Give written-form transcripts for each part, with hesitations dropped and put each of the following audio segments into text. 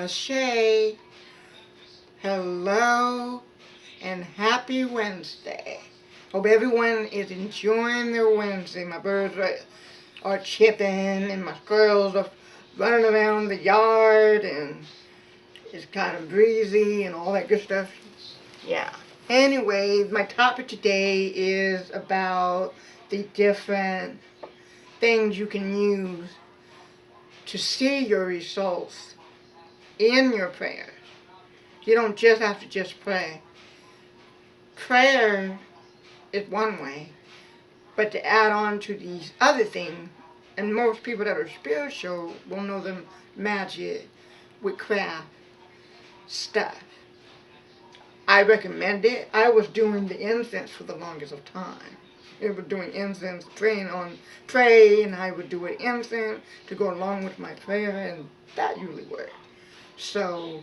Shay. Hello and happy Wednesday. Hope everyone is enjoying their Wednesday. My birds are chirping and my squirrels are running around the yard and it's kind of breezy and all that good stuff. Yeah. Anyway, my topic today is about the different things you can use to see your results in your prayers. You don't just have to just pray. Prayer is one way, but to add on to these other things, and most people that are spiritual will know the magic, witchcraft stuff. I recommend it. I was doing the incense for the longest of time. I was doing incense, pray, and I would do an incense to go along with my prayer, and that usually worked. So,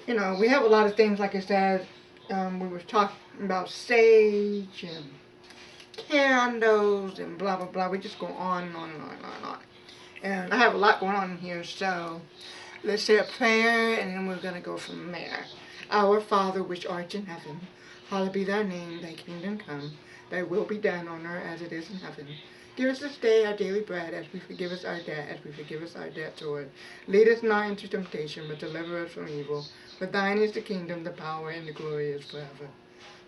you know, we have a lot of things, like I said, we were talking about sage and candles and blah, blah, blah. We just go on and on and on and on and on. And I have a lot going on here, so let's say a prayer, and then we're going to go from there. Our Father, which art in heaven, hallowed be thy name, thy kingdom come, thy will be done on earth as it is in heaven. Give us this day our daily bread, as we forgive us our debt, as we forgive us our debtors. Lead us not into temptation, but deliver us from evil. For thine is the kingdom, the power, and the glory is forever.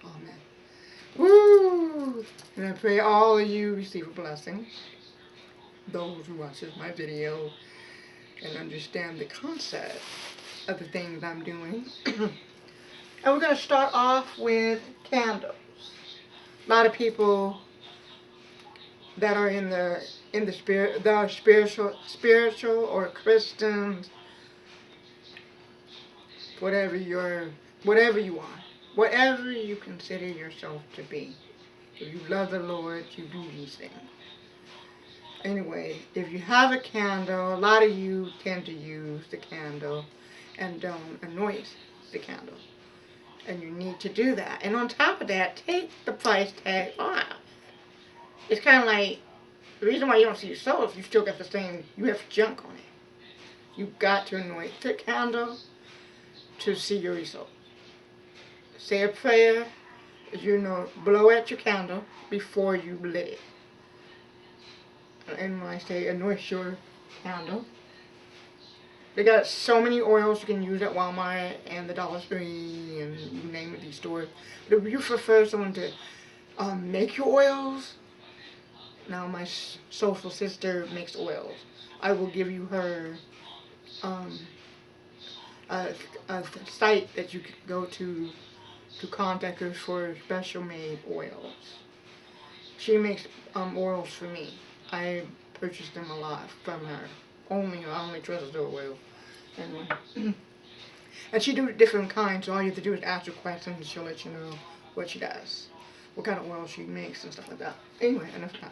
Amen. Woo! And I pray all of you receive a blessing. Those who watches my video and understand the concept of the things I'm doing. And we're going to start off with candles. A lot of people that are in the spirit, that are spiritual or Christians, whatever you are, whatever you consider yourself to be. If you love the Lord, you do these things. Anyway, if you have a candle, a lot of you tend to use the candle and don't anoint the candle. And you need to do that. And on top of that, take the price tag off. It's kind of like, the reason why you don't see your soul is you still got the same, you have junk on it. You've got to anoint the candle to see your result. Say a prayer, you know, blow at your candle before you lit it. And when I say anoint your candle, they got so many oils you can use at Walmart and the Dollar Tree and you name it, these stores. But if you prefer someone to make your oils, now my social sister makes oils. I will give you her a site that you can go to contact her for special made oils. She makes oils for me. I purchased them a lot from her. I only trust her oil. Anyway. And she do different kinds, so all you have to do is ask her questions and she'll let you know what she does. What kind of oil she makes and stuff like that. Anyway, enough of that.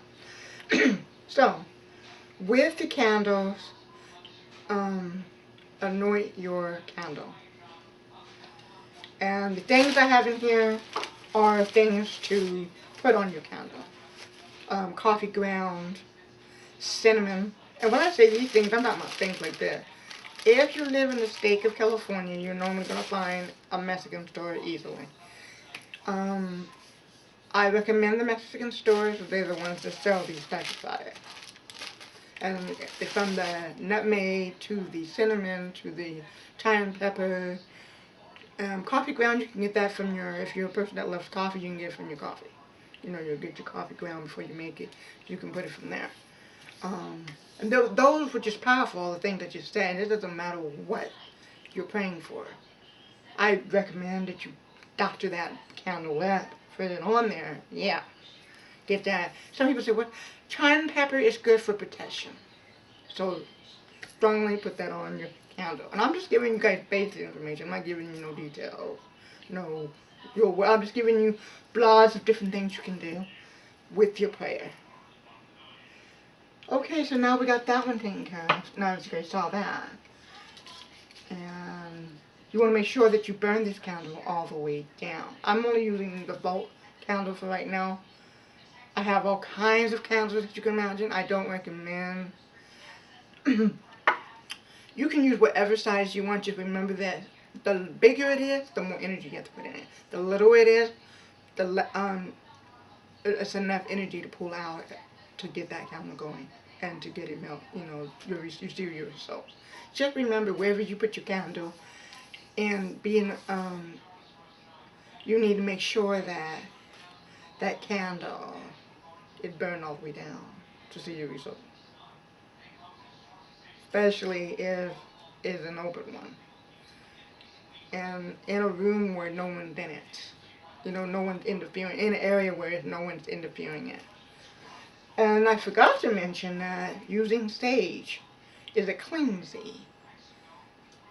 So, with the candles, anoint your candle. And the things I have in here are things to put on your candle. Coffee ground, cinnamon. And when I say these things, I'm talking about things like this. If you live in the state of California, you're normally going to find a Mexican store easily. I recommend the Mexican stores, they're the ones that sell these types of products. And from the nutmeg to the cinnamon to the cayenne pepper. Coffee ground, you can get that from if you're a person that loves coffee, you can get it from your coffee. You know, you'll get your coffee ground before you make it. You can put it from there. And those were just powerful, the things that you said. It doesn't matter what you're praying for. I recommend that you doctor that candle up, put it on there. Yeah. Get that. Some people say, well, cayenne pepper is good for protection. So, strongly put that on your candle. And I'm just giving you guys basic information. I'm not giving you no details. I'm just giving you blogs of different things you can do with your prayer. Okay, so now we got that one taken care of. Now that you guys saw that. And you want to make sure that you burn this candle all the way down. I'm only using the bulk candle for right now. I have all kinds of candles that you can imagine. I don't recommend You can use whatever size you want. Just remember that the bigger it is, the more energy you have to put in it. The little it is, it's enough energy to pull out to get that candle going and to get it melt. You see your results. Just remember, wherever you put your candle, and you need to make sure that that candle is burned all the way down to see your result. Especially if it's an open one and in a room where no one's in it. No one's interfering, in an area where no one's interfering in. And I forgot to mention that using sage is a cleansing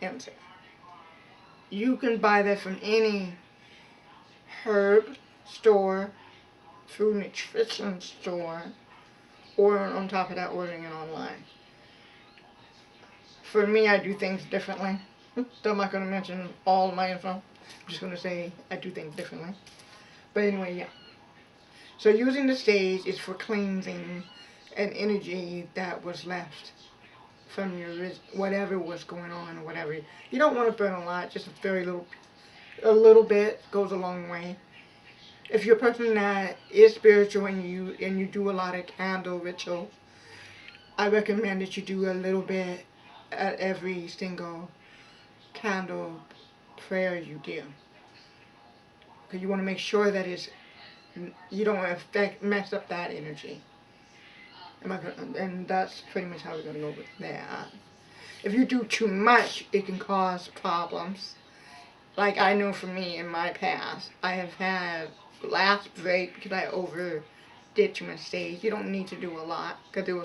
incense. You can buy that from any herb store, food nutrition store, or on top of that, ordering it online. For me, I do things differently. So I'm not going to mention all my info. I'm just going to say I do things differently. But anyway, yeah. So using the sage is for cleansing an energy that was left from your whatever was going on or whatever. You don't want to burn a lot, just a little bit goes a long way. If you're a person that is spiritual and you do a lot of candle rituals, I recommend that you do a little bit at every single candle prayer you do. Because you want to make sure that you don't mess up that energy. And that's pretty much how we're going to go with that. If you do too much, it can cause problems. Like I know for me in my past, I have had last break because I overdid too much sage. You don't need to do a lot because it'll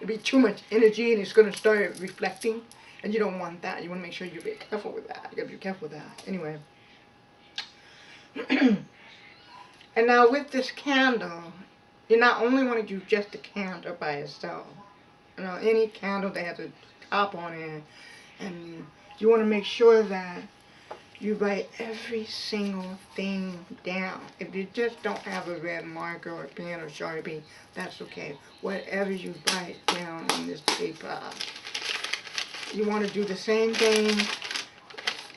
be too much energy and it's going to start reflecting. And you don't want that. You want to make sure you're very careful with that. You got to be careful with that. Anyway. And now with this candle, you not only want to do just the candle by itself. Any candle that has a top on it, and you want to make sure that you write every single thing down. If you just don't have a red marker or a pen or Sharpie, that's okay. Whatever you write down on this paper, you want to do the same thing,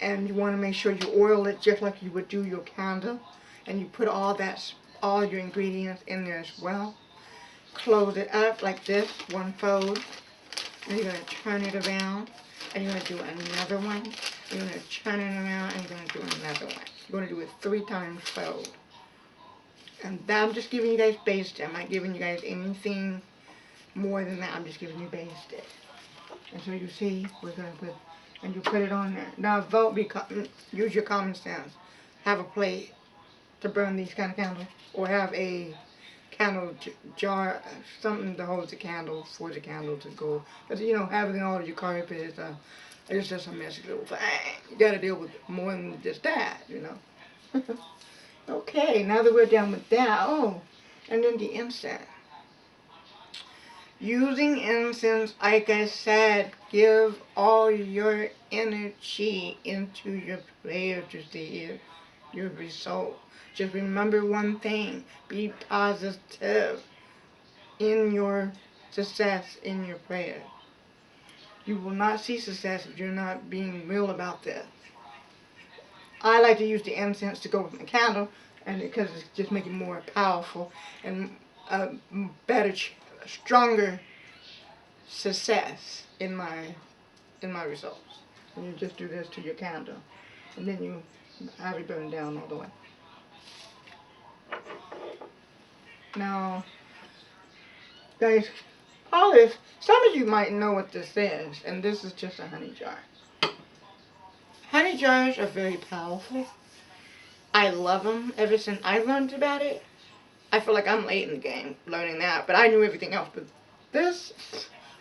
and you want to make sure you oil it just like you would do your candle, and you put all your ingredients in there as well. Close it up like this, one fold, and you're going to turn it around, and you're going to do another one, and you're going to turn it around, and you're going to do another one. You're going to do it 3 times fold. And I'm just giving you guys base. I'm not giving you guys anything more than that. I'm just giving you base it. And so you see, we're going to and you put it on there. Now use your common sense. Have a plate to burn these kind of candles, or have a candle jar, something to hold the candle for the candle to go. Because having all of your carpet it's just a messy little thing. You got to deal with more than just that, Okay, now that we're done with that, and then the incense. Using incense, like I said, give all your energy into your prayer to see your result. Just remember one thing. Be positive in your success in your prayer. You will not see success if you're not being real about this. I like to use the incense to go with my candle, and because it's just making it more powerful and better, stronger success in my results. And you just do this to your candle, and then you have it burn down all the way. Now, guys, probably some of you might know what this is, and this is just a honey jar. Honey jars are very powerful. I love them. Ever since I learned about it, I feel like I'm late in the game learning that, but I knew everything else. But this,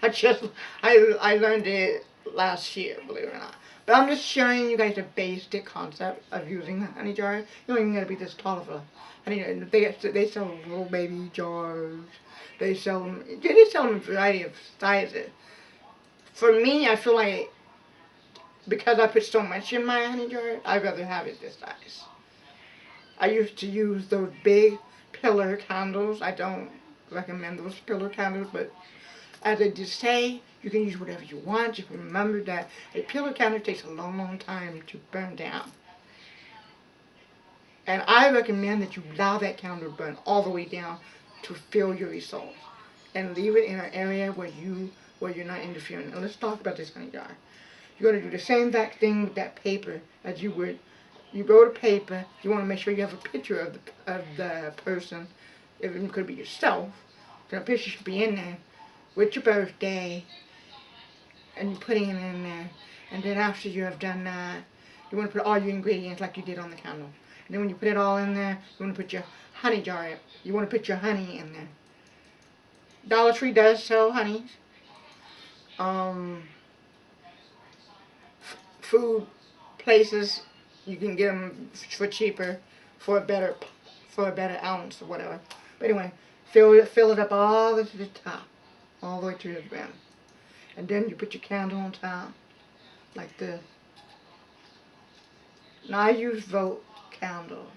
I learned it last year, believe it or not. But I'm just showing you guys the basic concept of using the honey jar. You don't even gotta be this tall of a honey jar. They sell little baby jars. They sell them in a variety of sizes. For me, I feel like because I put so much in my honey jar, I'd rather have it this size. I used to use those big pillar candles. I don't recommend those pillar candles, but as I just say, You can use whatever you want. Just remember that a pillar candle takes a long, long time to burn down. And I recommend that you allow that candle to burn all the way down to feel your results. And leave it in an area where you're not interfering. And let's talk about this, honey jar. You're going to do the same exact thing with that paper as you would. You go to paper. You want to make sure you have a picture of the person. If it could be yourself, then a picture should be in there with your birthday, and you're putting it in there. And then after you have done that, you want to put all your ingredients like you did on the candle. And then when you put it all in there, you want to put your honey jar in. You want to put your honey in there. Dollar Tree does sell honey. Food places, you can get them for cheaper, for a better ounce or whatever. But anyway, fill it up all the way to the top, all the way to the brim. And then you put your candle on top, like this. Now I use Vote candles.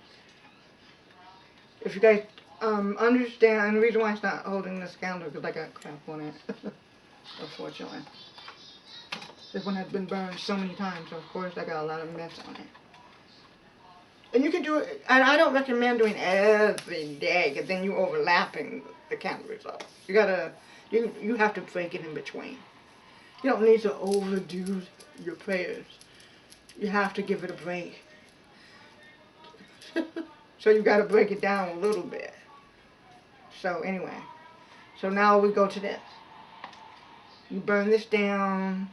If you guys understand, and the reason why it's not holding this candle because I got crap on it, unfortunately. This one has been burned so many times, so of course I got a lot of mess on it. And you can do it, and I don't recommend doing every day, because then you're overlapping the candle results. You gotta, you have to break it in between. You don't need to overdo your prayers. You have to give it a break. So you gotta break it down a little bit. So anyway, so now we go to this. You burn this down.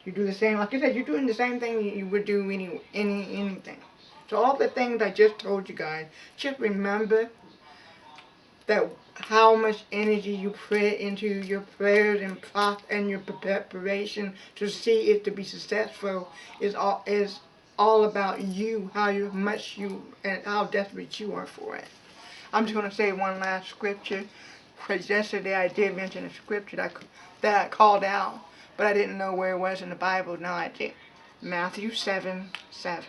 You do the same, like I said, you're doing the same thing you would do anything. So all the things I just told you guys, just remember that how much energy you put into your prayers and your preparation to see it to be successful is all about you, much you and how desperate you are for it. I'm just going to say one last scripture, because yesterday I did mention a scripture that I called out, but I didn't know where it was in the Bible. Now I did. Matthew 7:7.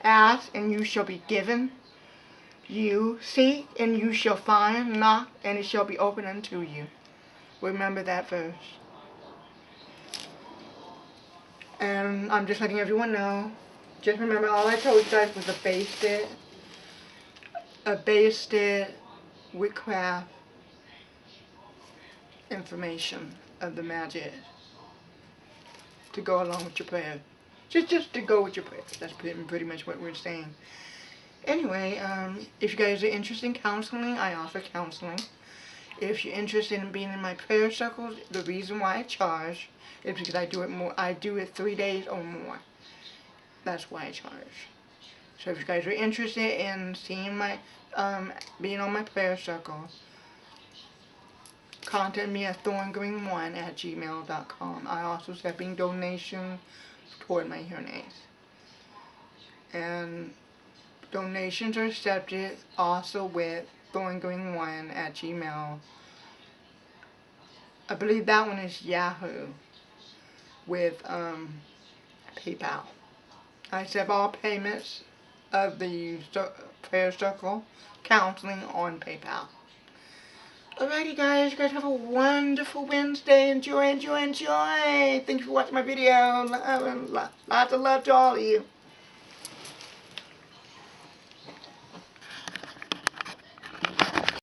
Ask and you shall be given. You seek and you shall find. Knock and it shall be opened unto you. Remember that verse. And I'm just letting everyone know. Just remember, all I told you guys was a basic witchcraft information of the magic to go along with your prayer. Just to go with your prayers. That's pretty much what we're saying. Anyway, if you guys are interested in counseling, I offer counseling. If you're interested in being in my prayer circles, the reason why I charge is because I do it 3 days or more. That's why I charge. So if you guys are interested in seeing my, being on my prayer circle, contact me at thorngreen1@gmail.com. I also accepting donations toward my hearing aids. And donations are accepted also with thorngreen1@gmail. I believe that one is Yahoo with PayPal. I accept all payments of the prayer circle counseling on PayPal. Alrighty guys, you guys have a wonderful Wednesday. Enjoy, enjoy, enjoy. Thank you for watching my video. Lots of love to all of you.